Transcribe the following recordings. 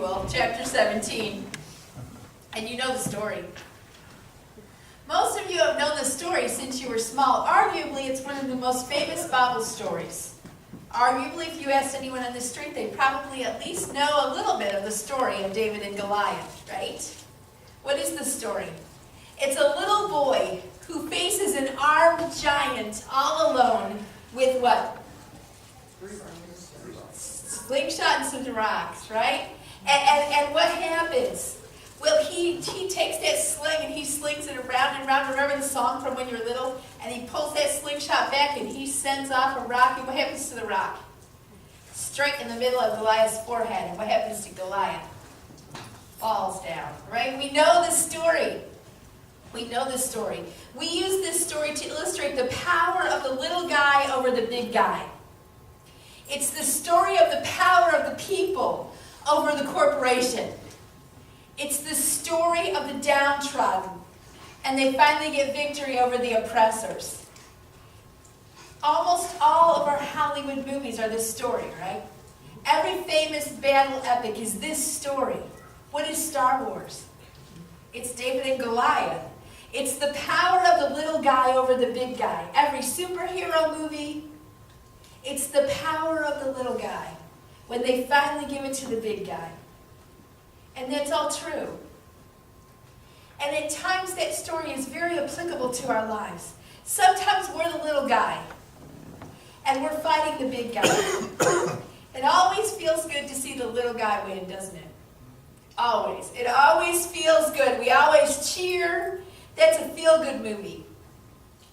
Samuel, chapter 17. And you know the story. Most of you have known the story since you were small. Arguably, it's one of the most famous Bible stories. Arguably, if you asked anyone on the street, they probably at least know a little bit of the story of David and Goliath, right? What is the story? It's a little boy who faces an armed giant all alone with what? Slingshot and some rocks, right? And what happens? Well, he takes that sling and he slings it around and around. Remember the song from when you were little? And he pulls that slingshot back and he sends off a rock. And what happens to the rock? Straight in the middle of Goliath's forehead. And what happens to Goliath? Falls down, right? We know the story. We know the story. We use this story to illustrate the power of the little guy over the big guy. It's the story of the power of the people over the corporation. It's the story of the downtrodden, and they finally get victory over the oppressors. Almost all of our Hollywood movies are this story, right? Every famous battle epic is this story. What is Star Wars? It's David and Goliath. It's the power of the little guy over the big guy. Every superhero movie, it's the power of the little guy when they finally give it to the big guy. And that's all true. And at times that story is very applicable to our lives. Sometimes we're the little guy, and we're fighting the big guy. It always feels good to see the little guy win, doesn't it? Always. It always feels good. We always cheer. That's a feel-good movie.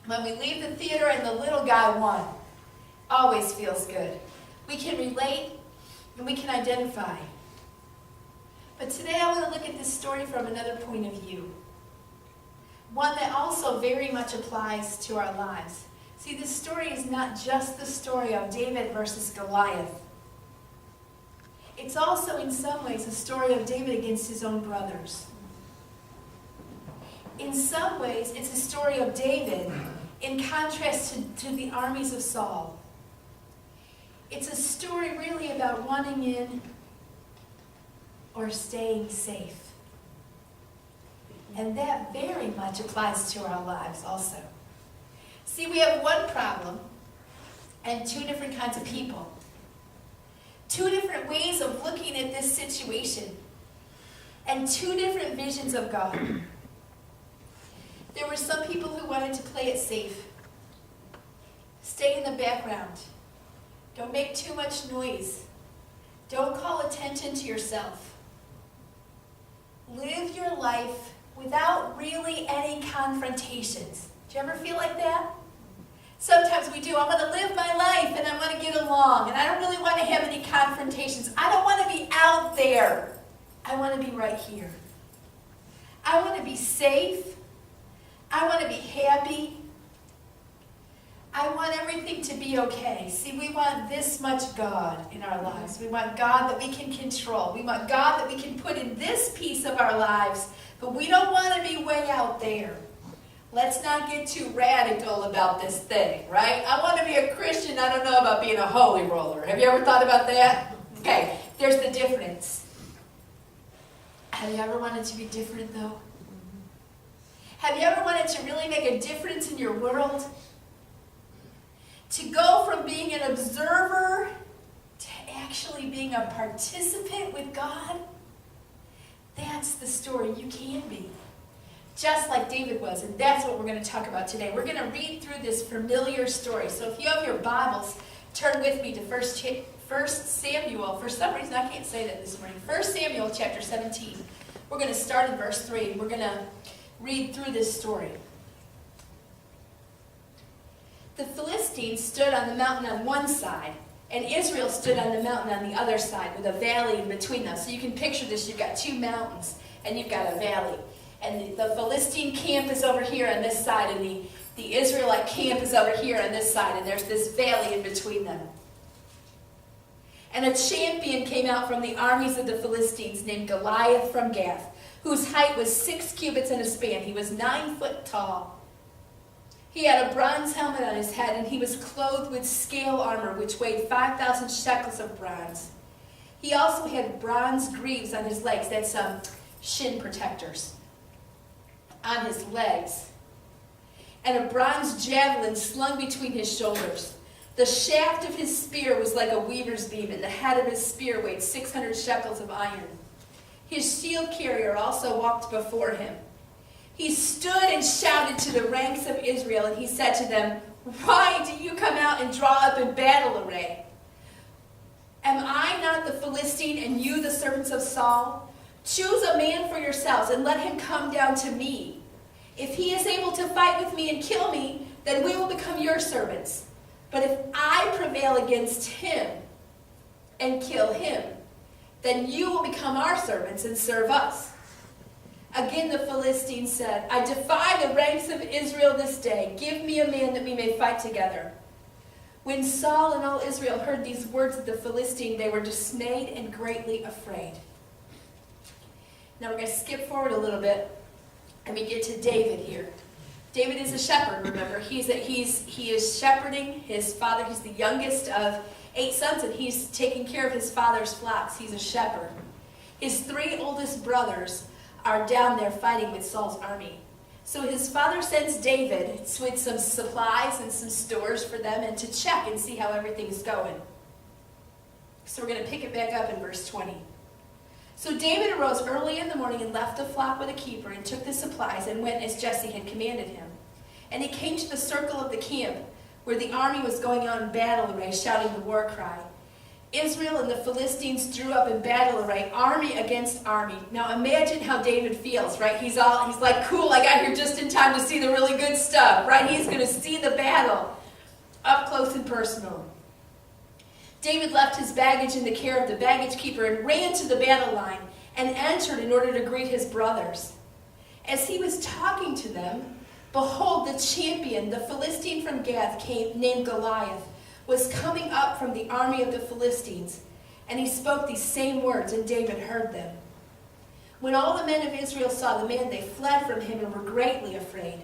When we leave the theater and the little guy won, always feels good. We can relate and we can identify. But today I want to look at this story from another point of view. One that also very much applies to our lives. See, this story is not just the story of David versus Goliath. It's also in some ways a story of David against his own brothers. In some ways, it's a story of David in contrast to the armies of Saul. It's a story really about wanting in or staying safe. And that very much applies to our lives also. See, we have one problem and two different kinds of people. Two different ways of looking at this situation. And two different visions of God. There were some people who wanted to play it safe. Stay in the background. Don't make too much noise. Don't call attention to yourself. Live your life without really any confrontations. Do you ever feel like that? Sometimes we do. I want to live my life and I want to get along and I don't really want to have any confrontations. I don't want to be out there. I want to be right here. I want to be safe. I want to be happy. I want everything to be okay. See, we want this much God in our lives. We want God that we can control. We want God that we can put in this piece of our lives, but we don't want to be way out there. Let's not get too radical about this thing, right? I want to be a Christian. I don't know about being a holy roller. Have you ever thought about that? Okay, there's the difference. Have you ever wanted to be different, though? Have you ever wanted to really make a difference in your world? To go from being an observer to actually being a participant with God? That's the story you can be. Just like David was, and that's what we're going to talk about today. We're going to read through this familiar story. So if you have your Bibles, turn with me to 1 Samuel. For some reason, I can't say that this morning. 1 Samuel chapter 17. We're going to start in verse 3, and we're going to read through this story. The Philistines stood on the mountain on one side, and Israel stood on the mountain on the other side with a valley in between them. So you can picture this. You've got two mountains, and you've got a valley. And the Philistine camp is over here on this side, and the Israelite camp is over here on this side, and there's this valley in between them. And a champion came out from the armies of the Philistines named Goliath from Gath, whose height was 6 cubits and a span. He was 9 foot tall. He had a bronze helmet on his head, and he was clothed with scale armor, which weighed 5,000 shekels of bronze. He also had bronze greaves on his legs. That's shin protectors on his legs. And a bronze javelin slung between his shoulders. The shaft of his spear was like a weaver's beam, and the head of his spear weighed 600 shekels of iron. His shield carrier also walked before him. He stood and shouted to the ranks of Israel, and he said to them, "Why do you come out and draw up in battle array? Am I not the Philistine, and you the servants of Saul? Choose a man for yourselves, and let him come down to me. If he is able to fight with me and kill me, then we will become your servants. But if I prevail against him and kill him, then you will become our servants and serve us." Again the Philistine said, "I defy the ranks of Israel this day. Give me a man that we may fight together." When Saul and all Israel heard these words of the Philistine, they were dismayed and greatly afraid. Now we're going to skip forward a little bit, and we get to David here. David is a shepherd, remember. He is shepherding his father. He's the youngest of 8 sons, and he's taking care of his father's flocks. He's a shepherd. His 3 oldest brothers are down there fighting with Saul's army. So his father sends David with some supplies and some stores for them and to check and see how everything's going. So we're going to pick it back up in verse 20. So David arose early in the morning and left the flock with a keeper and took the supplies and went as Jesse had commanded him. And he came to the circle of the camp where the army was going on in battle array, shouting the war cry. Israel and the Philistines drew up in battle array, army against army. Now imagine how David feels, right? He's like, cool, I got here just in time to see the really good stuff, right? He's going to see the battle up close and personal. David left his baggage in the care of the baggage keeper and ran to the battle line and entered in order to greet his brothers. As he was talking to them, behold, the champion, the Philistine from Gath, named Goliath, was coming up from the army of the Philistines, and he spoke these same words, and David heard them. When all the men of Israel saw the man, they fled from him and were greatly afraid.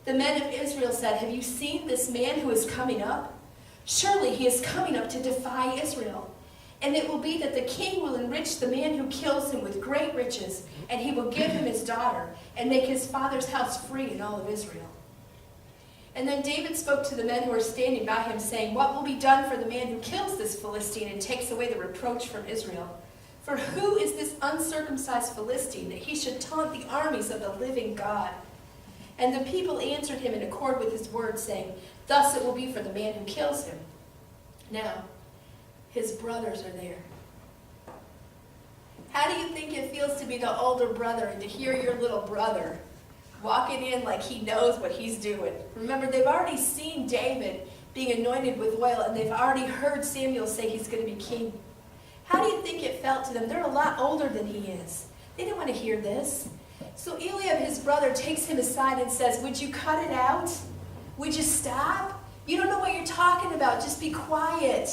The men of Israel said, "Have you seen this man who is coming up? Surely he is coming up to defy Israel. And it will be that the king will enrich the man who kills him with great riches, and he will give him his daughter, and make his father's house free in all of Israel." And then David spoke to the men who were standing by him, saying, "What will be done for the man who kills this Philistine and takes away the reproach from Israel? For who is this uncircumcised Philistine, that he should taunt the armies of the living God?" And the people answered him in accord with his words, saying, "Thus it will be for the man who kills him." Now, his brothers are there. How do you think it feels to be the older brother and to hear your little brother walking in like he knows what he's doing? Remember, they've already seen David being anointed with oil, and they've already heard Samuel say he's going to be king. How do you think it felt to them? They're a lot older than he is. They didn't want to hear this. So Eliab, his brother, takes him aside and says, "Would you cut it out? Would you stop? You don't know what you're talking about. Just be quiet.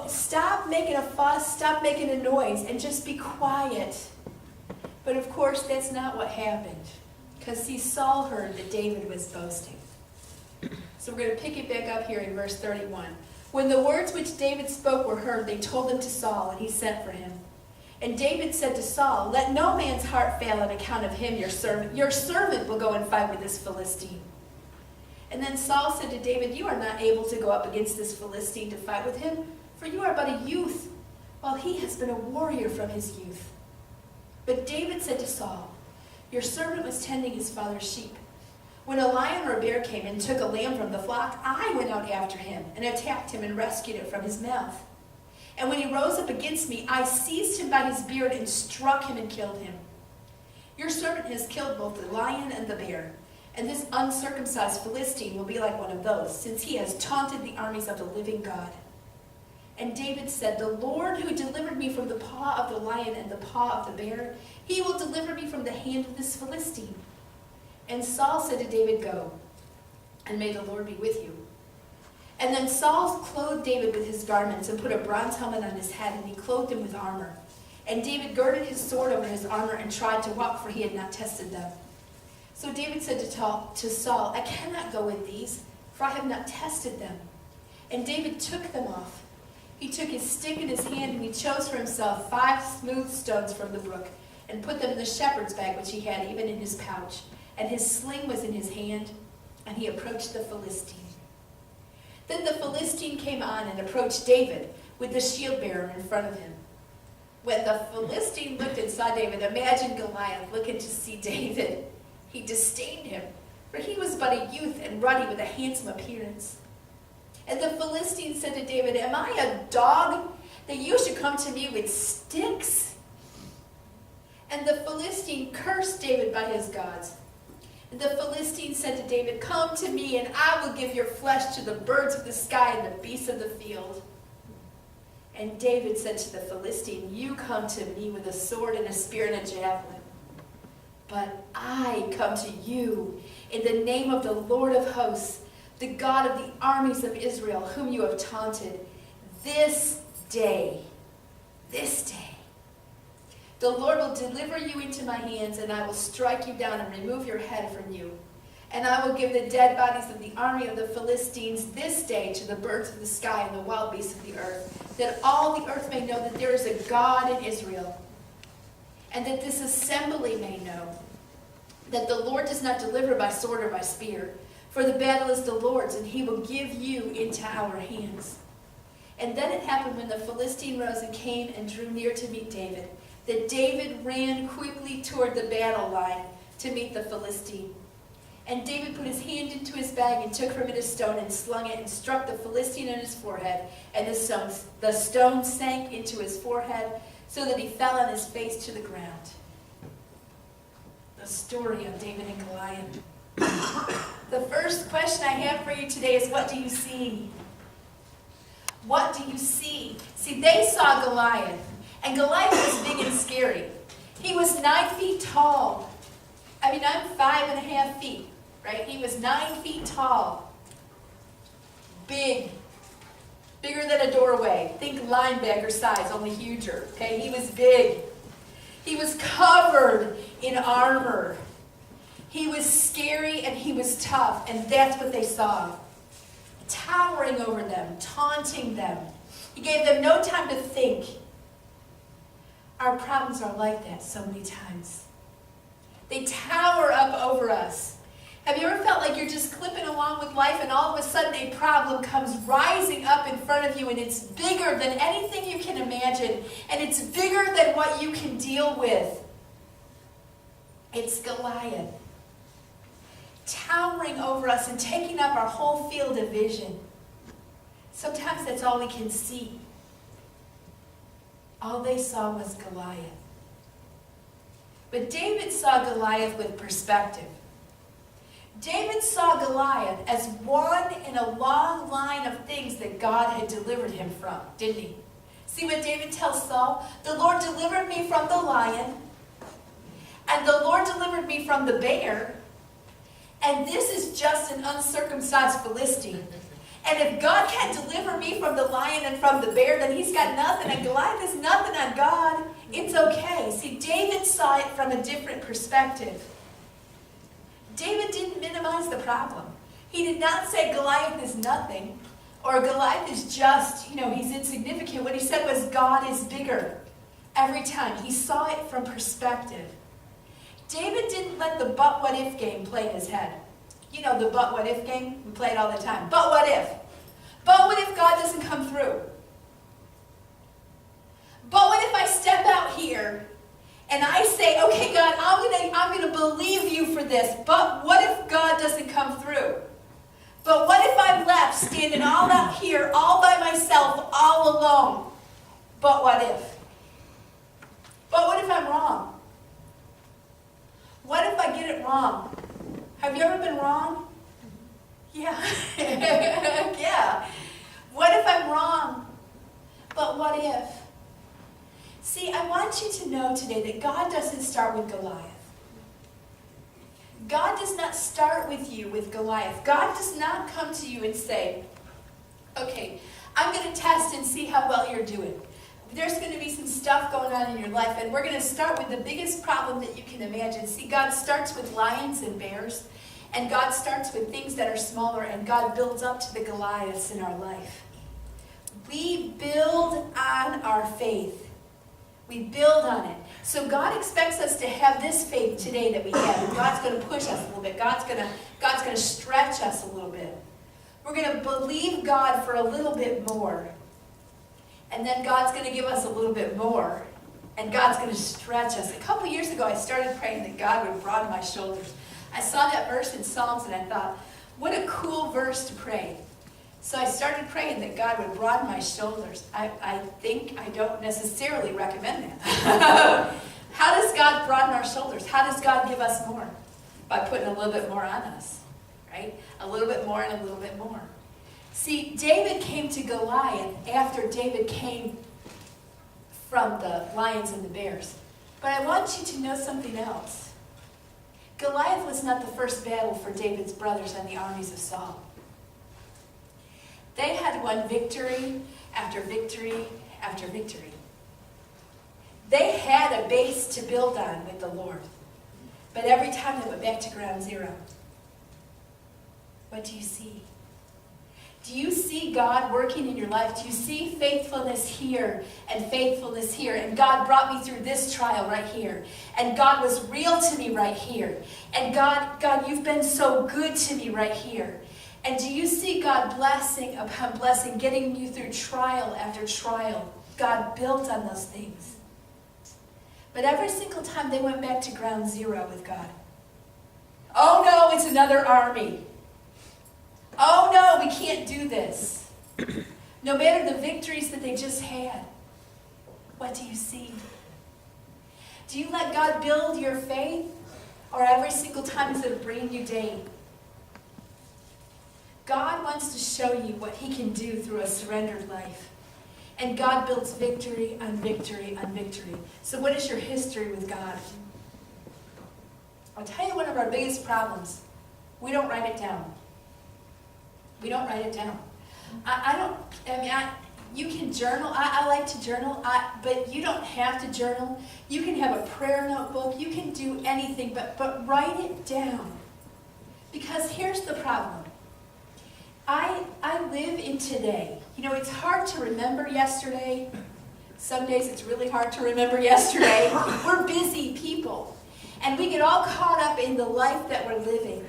Stop making a fuss. Stop making a noise, and just be quiet." But of course, that's not what happened. Because Saul heard that David was boasting. So we're going to pick it back up here in verse 31. When the words which David spoke were heard, they told them to Saul, and he sent for him. And David said to Saul, "Let no man's heart fail on account of him, your servant. Your servant will go and fight with this Philistine." And then Saul said to David, "You are not able to go up against this Philistine to fight with him, for you are but a youth, while he has been a warrior from his youth." But David said to Saul, "Your servant was tending his father's sheep. When a lion or a bear came and took a lamb from the flock, I went out after him and attacked him and rescued it from his mouth. And when he rose up against me, I seized him by his beard and struck him and killed him. Your servant has killed both the lion and the bear, and this uncircumcised Philistine will be like one of those, since he has taunted the armies of the living God." And David said, "The Lord who delivered me from the paw of the lion and the paw of the bear, he will deliver me from the hand of this Philistine." And Saul said to David, "Go, and may the Lord be with you." And then Saul clothed David with his garments and put a bronze helmet on his head, and he clothed him with armor. And David girded his sword over his armor and tried to walk, for he had not tested them. So David said to Saul, "I cannot go with these, for I have not tested them." And David took them off. He took his stick in his hand, and he chose for himself 5 smooth stones from the brook, and put them in the shepherd's bag which he had, even in his pouch. And his sling was in his hand, and he approached the Philistine. Then the Philistine came on and approached David with the shield bearer in front of him. When the Philistine looked and saw David, imagine Goliath looking to see David. He disdained him, for he was but a youth and ruddy with a handsome appearance. And the Philistine said to David, "Am I a dog that you should come to me with sticks?" And the Philistine cursed David by his gods. And the Philistine said to David, "Come to me, and I will give your flesh to the birds of the sky and the beasts of the field." And David said to the Philistine, "You come to me with a sword and a spear and a javelin. But I come to you in the name of the Lord of hosts, the God of the armies of Israel, whom you have taunted. This day, the Lord will deliver you into my hands, and I will strike you down and remove your head from you. And I will give the dead bodies of the army of the Philistines this day to the birds of the sky and the wild beasts of the earth, that all the earth may know that there is a God in Israel, and that this assembly may know that the Lord does not deliver by sword or by spear, for the battle is the Lord's, and he will give you into our hands." And then it happened, when the Philistine rose and came and drew near to meet David, that David ran quickly toward the battle line to meet the Philistine. And David put his hand into his bag and took from it a stone and slung it and struck the Philistine on his forehead. And the stone sank into his forehead so that he fell on his face to the ground. The story of David and Goliath. The first question I have for you today is, what do you see? What do you see? See, they saw Goliath, and Goliath was big and scary. He was 9 feet tall. I mean, I'm 5.5 feet, right? He was 9 feet tall. Big. Bigger than a doorway. Think linebacker size, only huger. Okay, he was big. He was covered in armor. He was scary and he was tough, and that's what they saw. Towering over them, taunting them. He gave them no time to think. Our problems are like that so many times. They tower up over us. Have you ever felt like you're just clipping along with life, and all of a sudden a problem comes rising up in front of you, and it's bigger than anything you can imagine, and it's bigger than what you can deal with? It's Goliath, towering over us and taking up our whole field of vision. Sometimes that's all we can see. All they saw was Goliath. But David saw Goliath with perspective. David saw Goliath as one in a long line of things that God had delivered him from, didn't he? See what David tells Saul? The Lord delivered me from the lion, and the Lord delivered me from the bear, and this is just an uncircumcised Philistine. And if God can't deliver me from the lion and from the bear, then he's got nothing, and Goliath is nothing on God. It's okay. See, David saw it from a different perspective. David didn't minimize the problem. He did not say Goliath is nothing, or Goliath is just, he's insignificant. What he said was God is bigger. Every time. He saw it from perspective. David didn't let the but what if game play in his head. You know the but what if game? We play it all the time. But what if? But what if God doesn't come through? But what if I step out here and I say, okay, God, I'm gonna believe you for this, but what if God doesn't come through? But what if I'm left standing all out here, all by myself, all alone? But what if? But what if I'm wrong? What if I get it wrong? Have you ever been wrong? Yeah. Yeah. What if I'm wrong? But what if? See, I want you to know today that God doesn't start with Goliath. God does not start with you with Goliath. God does not come to you and say, okay, I'm going to test and see how well you're doing. There's going to be some stuff going on in your life, and we're going to start with the biggest problem that you can imagine. See, God starts with lions and bears, and God starts with things that are smaller, and God builds up to the Goliaths in our life. We build on our faith. We build on it. So God expects us to have this faith today that we have. And God's going to push us a little bit. God's going to stretch us a little bit. We're going to believe God for a little bit more. And then God's going to give us a little bit more. And God's going to stretch us. A couple years ago, I started praying that God would broaden my shoulders. I saw that verse in Psalms and I thought, what a cool verse to pray. So I started praying that God would broaden my shoulders. I think I don't necessarily recommend that. How does God broaden our shoulders? How does God give us more? By putting a little bit more on us, right? A little bit more and a little bit more. See, David came to Goliath after David came from the lions and the bears. But I want you to know something else. Goliath was not the first battle for David's brothers and the armies of Saul. They had won victory after victory after victory. They had a base to build on with the Lord. But every time they went back to ground zero. What do you see? Do you see God working in your life? Do you see faithfulness here and faithfulness here? And God brought me through this trial right here. And God was real to me right here. And God, you've been so good to me right here. And do you see God blessing upon blessing, getting you through trial after trial? God built on those things. But every single time they went back to ground zero with God. Oh no, it's another army. Oh no, we can't do this. No matter the victories that they just had. What do you see? Do you let God build your faith? Or every single time is it a brand new day? God wants to show you what he can do through a surrendered life. And God builds victory on victory on victory. So what is your history with God? I'll tell you one of our biggest problems. We don't write it down. We don't write it down. You can journal. I like to journal, but you don't have to journal. You can have a prayer notebook. You can do anything, but write it down. Because here's the problem. I live in today. You know, it's hard to remember yesterday. Some days it's really hard to remember yesterday. We're busy people. And we get all caught up in the life that we're living.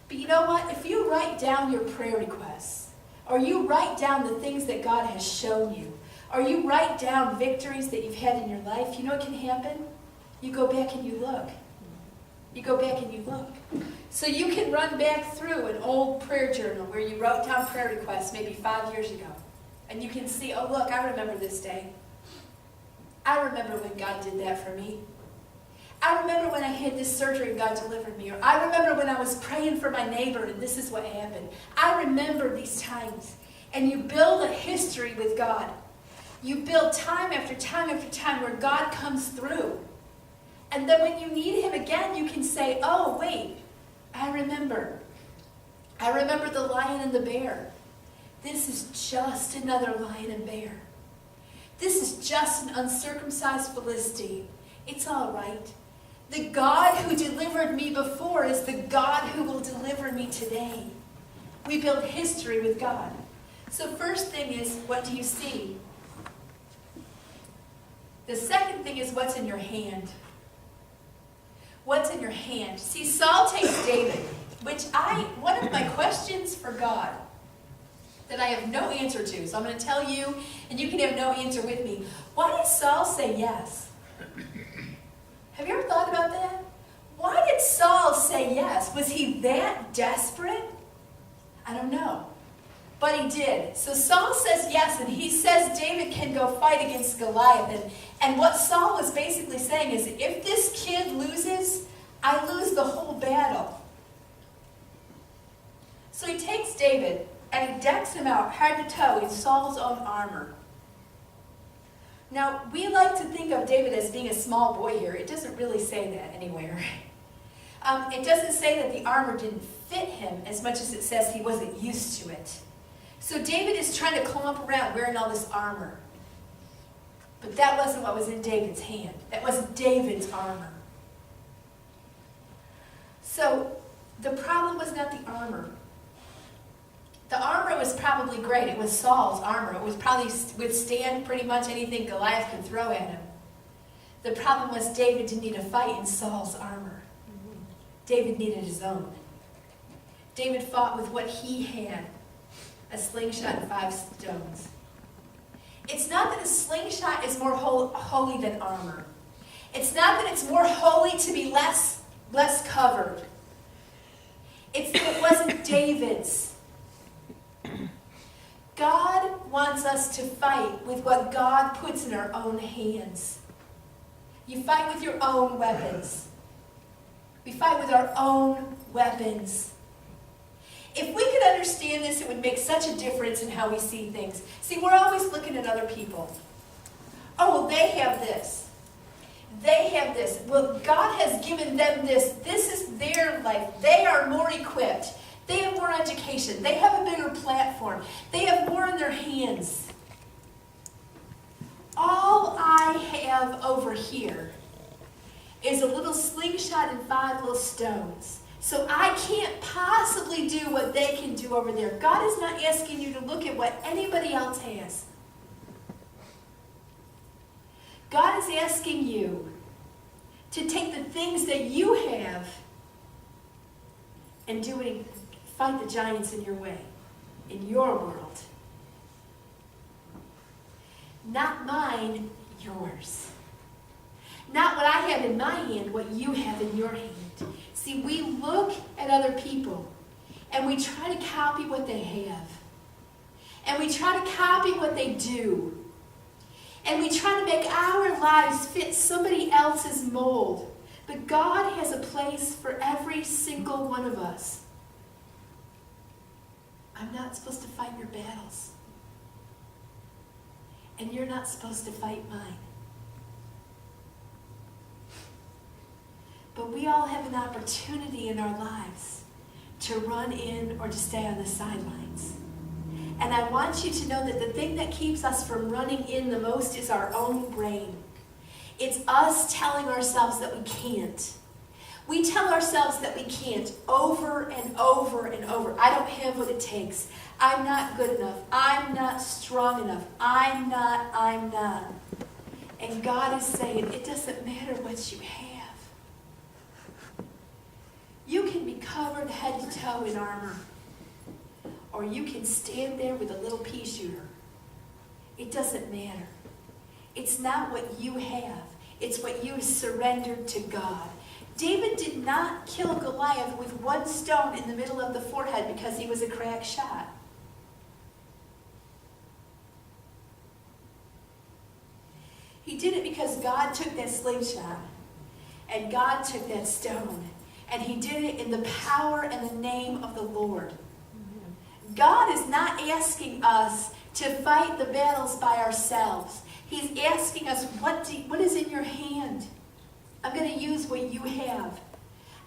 But you know what? If you write down your prayer requests, or you write down the things that God has shown you, or you write down victories that you've had in your life, you know what can happen? You go back and you look. You go back and you look. So you can run back through an old prayer journal where you wrote down prayer requests maybe 5 years ago. And you can see, oh look, I remember this day. I remember when God did that for me. I remember when I had this surgery and God delivered me. Or I remember when I was praying for my neighbor and this is what happened. I remember these times. And you build a history with God. You build time after time after time where God comes through. And then when you need him again, you can say, oh, wait, I remember. I remember the lion and the bear. This is just another lion and bear. This is just an uncircumcised Philistine. It's all right. The God who delivered me before is the God who will deliver me today. We build history with God. So first thing is, what do you see? The second thing is, what's in your hand? What's in your hand? See, Saul takes David, one of my questions for God that I have no answer to, so I'm going to tell you, and you can have no answer with me. Why did Saul say yes? Have you ever thought about that? Why did Saul say yes? Was he that desperate? I don't know. But he did. So Saul says yes, and he says David can go fight against Goliath. And what Saul was basically saying is, if this kid loses, I lose the whole battle. So he takes David, and he decks him out head to toe in Saul's own armor. Now, we like to think of David as being a small boy here. It doesn't really say that anywhere. It doesn't say that the armor didn't fit him as much as it says he wasn't used to it. So David is trying to clump around wearing all this armor. But that wasn't what was in David's hand. That wasn't David's armor. So the problem was not the armor. The armor was probably great. It was Saul's armor. It would probably withstand pretty much anything Goliath could throw at him. The problem was David didn't need to fight in Saul's armor. David needed his own. David fought with what he had, a slingshot and 5 stones. It's not that a slingshot is more holy than armor. It's not that it's more holy to be less covered. It's that it wasn't David's. God wants us to fight with what God puts in our own hands. You fight with your own weapons. We fight with our own weapons. If we could understand this, it would make such a difference in how we see things. See, we're always looking at other people. Oh, well, they have this. They have this. Well, God has given them this. This is their life. They are more equipped. They have more education. They have a bigger platform. They have more in their hands. All I have over here is a little slingshot and 5 little stones. So I can't possibly do what they can do over there. God is not asking you to look at what anybody else has. God is asking you to take the things that you have and fight the giants in your way, in your world. Not mine, yours. Not what I have in my hand, what you have in your hand. See, we look at other people and we try to copy what they have. And we try to copy what they do. And we try to make our lives fit somebody else's mold. But God has a place for every single one of us. I'm not supposed to fight your battles. And you're not supposed to fight mine. But we all have an opportunity in our lives to run in or to stay on the sidelines. And I want you to know that the thing that keeps us from running in the most is our own brain. It's us telling ourselves that we can't. We tell ourselves that we can't over and over and over. I don't have what it takes. I'm not good enough. I'm not strong enough. I'm not. And God is saying, it doesn't matter what you have. You can be covered head to toe in armor. Or you can stand there with a little pea shooter. It doesn't matter. It's not what you have. It's what you surrendered to God. David did not kill Goliath with 1 stone in the middle of the forehead because he was a crack shot. He did it because God took that slingshot and God took that stone and he did it in the power and the name of the Lord. God is not asking us to fight the battles by ourselves. He's asking us, what is in your hand? I'm going to use what you have.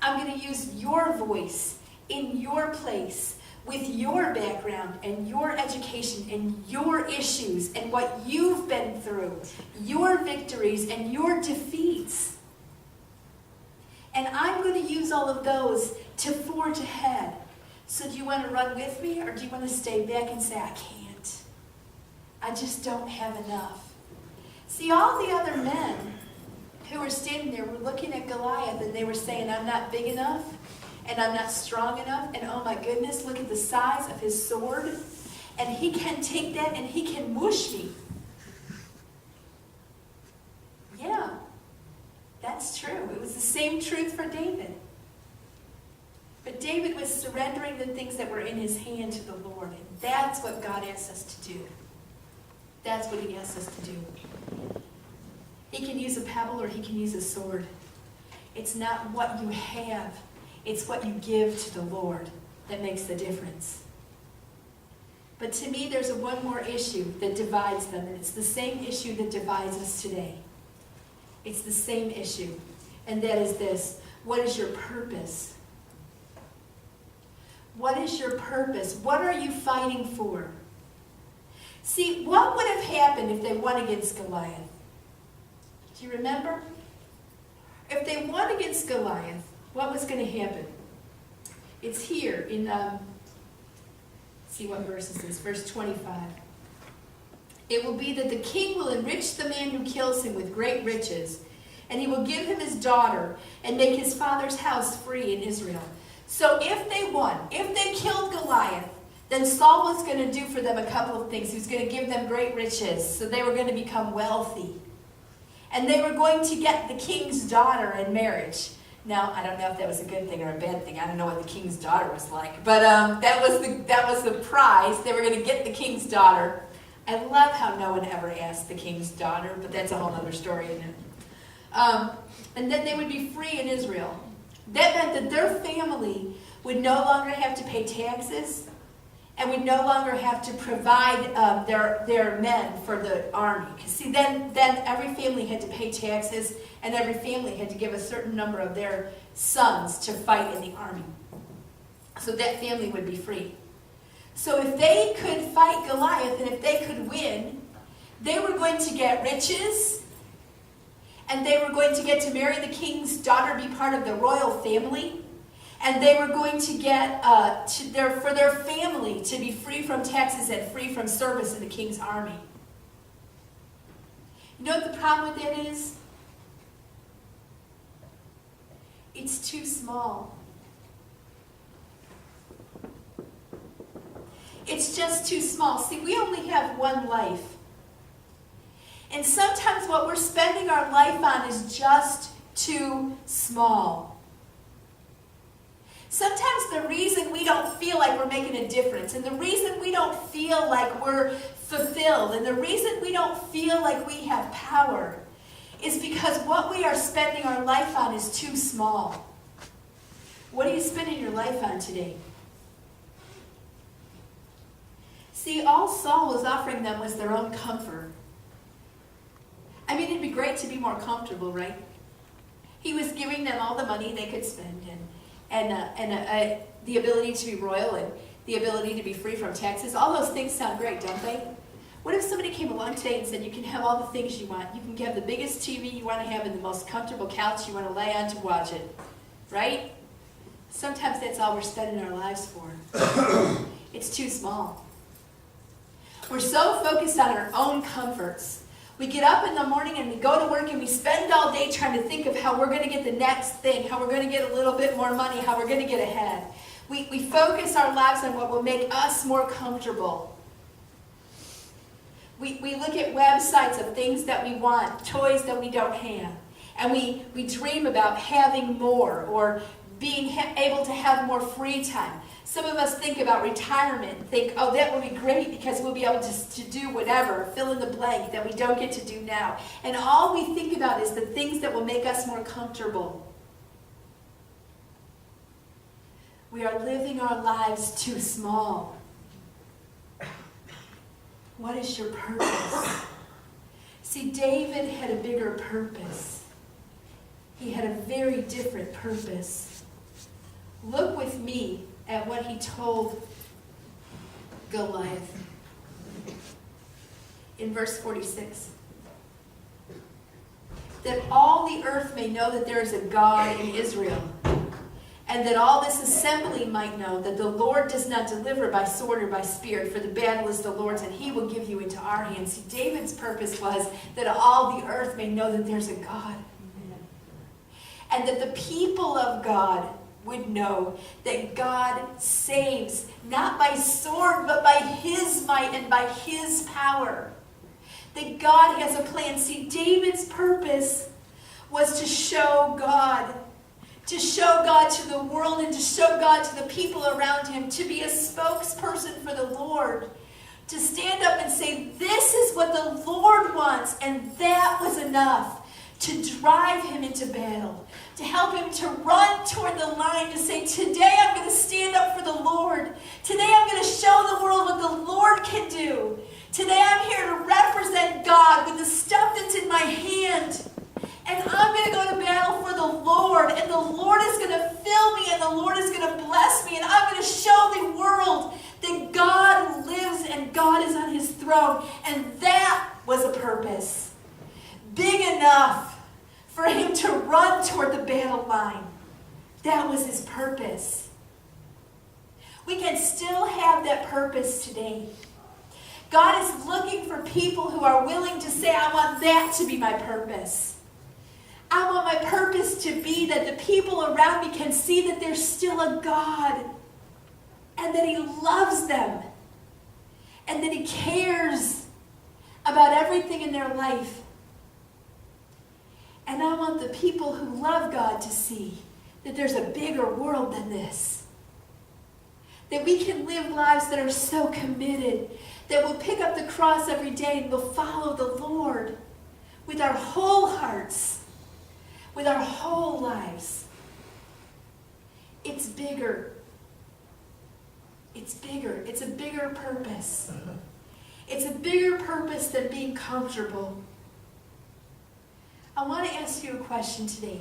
I'm going to use your voice in your place with your background and your education and your issues and what you've been through, your victories and your defeats. And I'm going to use all of those to forge ahead. So do you want to run with me or do you want to stay back and say, I can't. I just don't have enough. See, all the other men who were standing there were looking at Goliath and they were saying, I'm not big enough and I'm not strong enough and oh my goodness, look at the size of his sword and he can take that and he can mush me. Yeah, that's true. It was the same truth for David. But David was surrendering the things that were in his hand to the Lord. And that's what God asks us to do. That's what he asks us to do. He can use a pebble or he can use a sword. It's not what you have. It's what you give to the Lord that makes the difference. But to me, there's one more issue that divides them. And it's the same issue that divides us today. It's the same issue. And that is this. What is your purpose? What is your purpose? What are you fighting for? See, what would have happened if they won against Goliath? Do you remember? If they won against Goliath, what was going to happen? It's here in see what verse is this, verse 25. It will be that the king will enrich the man who kills him with great riches, and he will give him his daughter and make his father's house free in Israel. So if they won, if they killed Goliath, then Saul was going to do for them a couple of things. He was going to give them great riches, so they were going to become wealthy. And they were going to get the king's daughter in marriage. Now, I don't know if that was a good thing or a bad thing. I don't know what the king's daughter was like. But that was the prize. They were going to get the king's daughter. I love how no one ever asked the king's daughter, but that's a whole other story, isn't it? And then they would be free in Israel. That meant that their family would no longer have to pay taxes and would no longer have to provide their men for the army. Because see, then every family had to pay taxes, and every family had to give a certain number of their sons to fight in the army. So that family would be free. So if they could fight Goliath and if they could win, they were going to get riches, and they were going to get to marry the king's daughter, be part of the royal family, and they were going to get for their family to be free from taxes and free from service in the king's army. You know what the problem with that is? It's too small. It's just too small. See, we only have one life. And sometimes what we're spending our life on is just too small. Sometimes the reason we don't feel like we're making a difference, and the reason we don't feel like we're fulfilled, and the reason we don't feel like we have power is because what we are spending our life on is too small. What are you spending your life on today? See, all Saul was offering them was their own comfort. I mean, it'd be great to be more comfortable, right? He was giving them all the money they could spend, and the ability to be royal, and the ability to be free from taxes. All those things sound great, don't they? What if somebody came along today and said, you can have all the things you want. You can have the biggest TV you want to have and the most comfortable couch you want to lay on to watch it, right? Sometimes that's all we're spending our lives for. It's too small. We're so focused on our own comforts. We get up in the morning and we go to work and we spend all day trying to think of how we're going to get the next thing, how we're going to get a little bit more money, how we're going to get ahead. We focus our lives on what will make us more comfortable. We look at websites of things that we want, toys that we don't have, and we dream about having more or being able to have more free time. Some of us think about retirement and think, oh, that would be great because we'll be able to do whatever, fill in the blank that we don't get to do now. And all we think about is the things that will make us more comfortable. We are living our lives too small. What is your purpose? See, David had a bigger purpose. He had a very different purpose. Look with me at what he told Goliath in verse 46. That all the earth may know that there is a God in Israel, and that all this assembly might know that the Lord does not deliver by sword or by spear, for the battle is the Lord's, and he will give you into our hands. See, David's purpose was that all the earth may know that there's a God. And that the people of God would know that God saves, not by sword, but by his might and by his power. That God has a plan. See, David's purpose was to show God. To show God to the world and to show God to the people around him. To be a spokesperson for the Lord. To stand up and say, this is what the Lord wants. And that was enough to drive him into battle. To help him to run toward the line, to say, today I'm going to stand up for the Lord. Today I'm going to show the world what the Lord can do. Today I'm here to represent God with the stuff that's in my hand. And I'm going to go to battle for the Lord. And the Lord is going to fill me, and the Lord is going to bless me. And I'm going to show the world that God lives and God is on his throne. And that was a purpose. Big enough for him to run toward the battle line. That was his purpose. We can still have that purpose today. God is looking for people who are willing to say, I want that to be my purpose. I want my purpose to be that the people around me can see that there's still a God and that He loves them and that He cares about everything in their life. And I want the people who love God to see that there's a bigger world than this. That we can live lives that are so committed, that we'll pick up the cross every day and we'll follow the Lord with our whole hearts, with our whole lives. It's bigger. It's bigger. It's a bigger purpose. It's a bigger purpose than being comfortable. I want to ask you a question today.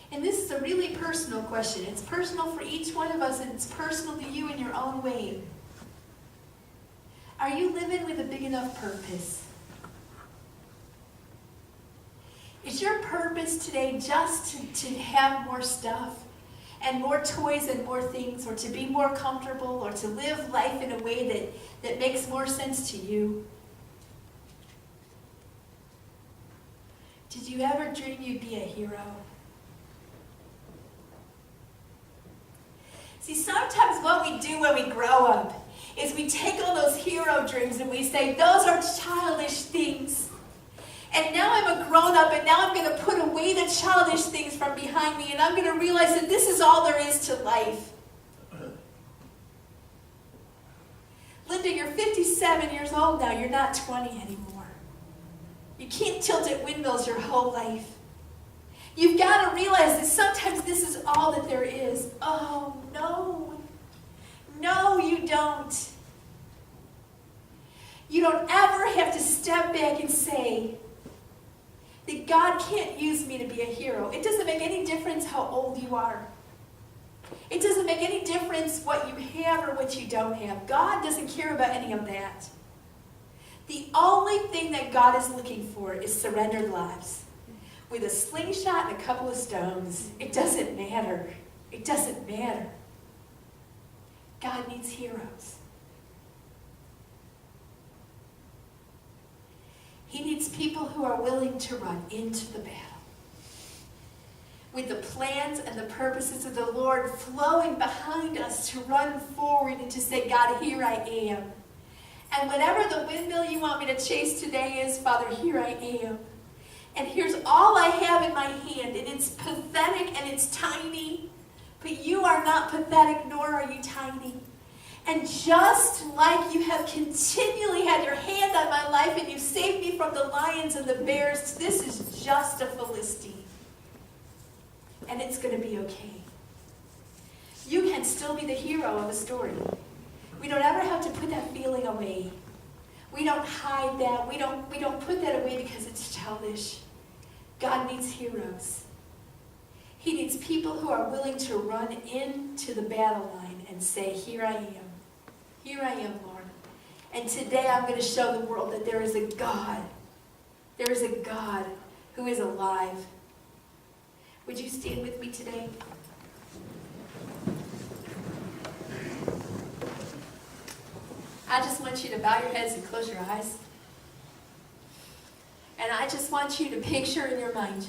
And this is a really personal question. It's personal for each one of us, and it's personal to you in your own way. Are you living with a big enough purpose? Is your purpose today just to have more stuff and more toys and more things, or to be more comfortable, or to live life in a way that makes more sense to you? Did you ever dream you'd be a hero? See, sometimes what we do when we grow up is we take all those hero dreams and we say, those are childish things. And now I'm a grown up, and now I'm going to put away the childish things from behind me, and I'm going to realize that this is all there is to life. Linda, you're 57 years old now. You're not 20 anymore. You can't tilt at windmills your whole life. You've got to realize that sometimes this is all that there is. Oh, no. No, you don't. You don't ever have to step back and say that God can't use me to be a hero. It doesn't make any difference how old you are. It doesn't make any difference what you have or what you don't have. God doesn't care about any of that. The only thing that God is looking for is surrendered lives. With a slingshot and a couple of stones, it doesn't matter. It doesn't matter. God needs heroes. He needs people who are willing to run into the battle, with the plans and the purposes of the Lord flowing behind us to run forward and to say, God, here I am. And whatever the windmill you want me to chase today is, Father, here I am. And here's all I have in my hand, and it's pathetic and it's tiny, but you are not pathetic, nor are you tiny. And just like you have continually had your hand on my life and you saved me from the lions and the bears, this is just a Philistine. And it's going to be okay. You can still be the hero of a story. We don't ever have to put that feeling away. We don't hide that. We don't put that away because it's childish. God needs heroes. He needs people who are willing to run into the battle line and say, here I am. Here I am, Lord. And today I'm going to show the world that there is a God. There is a God who is alive. Would you stand with me today? I just want you to bow your heads and close your eyes. And I just want you to picture in your mind,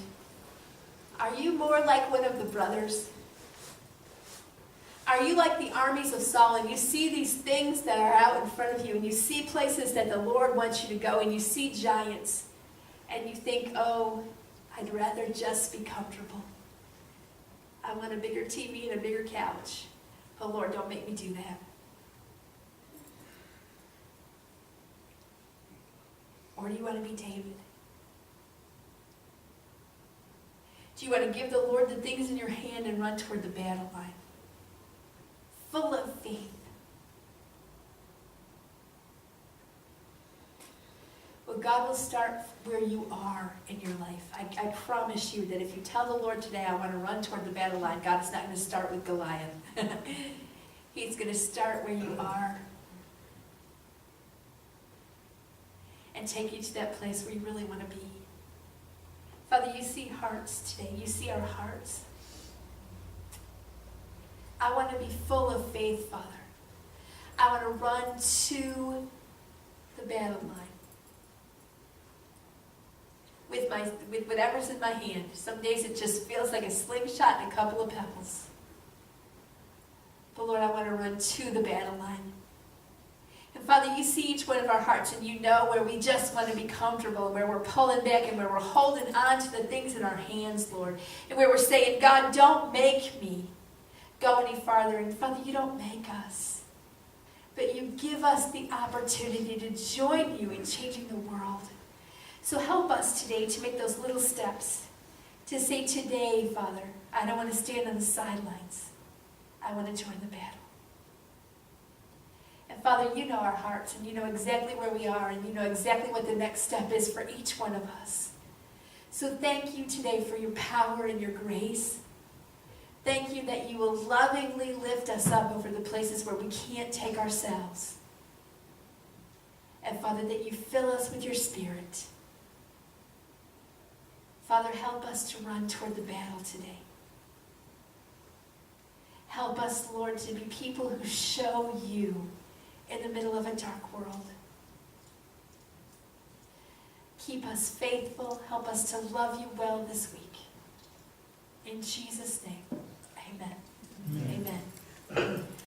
are you more like one of the brothers? Are you like the armies of Saul, and you see these things that are out in front of you, and you see places that the Lord wants you to go, and you see giants, and you think, oh, I'd rather just be comfortable. I want a bigger TV and a bigger couch. Oh, Lord, don't make me do that. Or do you want to be David? Do you want to give the Lord the things in your hand and run toward the battle line? Full of faith. Well, God will start where you are in your life. I promise you that if you tell the Lord today, I want to run toward the battle line, God is not going to start with Goliath. He's going to start where you are and take you to that place where you really want to be. Father, you see hearts today. You see our hearts. I want to be full of faith, Father. I want to run to the battle line with whatever's in my hand. Some days it just feels like a slingshot and a couple of pebbles. But Lord, I want to run to the battle line. And Father, you see each one of our hearts, and you know where we just want to be comfortable, and where we're pulling back, and where we're holding on to the things in our hands, Lord. And where we're saying, God, don't make me go any farther. And Father, you don't make us. But you give us the opportunity to join you in changing the world. So help us today to make those little steps. To say today, Father, I don't want to stand on the sidelines. I want to join the battle. And Father, you know our hearts, and you know exactly where we are, and you know exactly what the next step is for each one of us. So thank you today for your power and your grace. Thank you that you will lovingly lift us up over the places where we can't take ourselves. And Father, that you fill us with your Spirit. Father, help us to run toward the battle today. Help us, Lord, to be people who show you in the middle of a dark world. Keep us faithful. Help us to love you well this week. In Jesus' name, amen. Amen.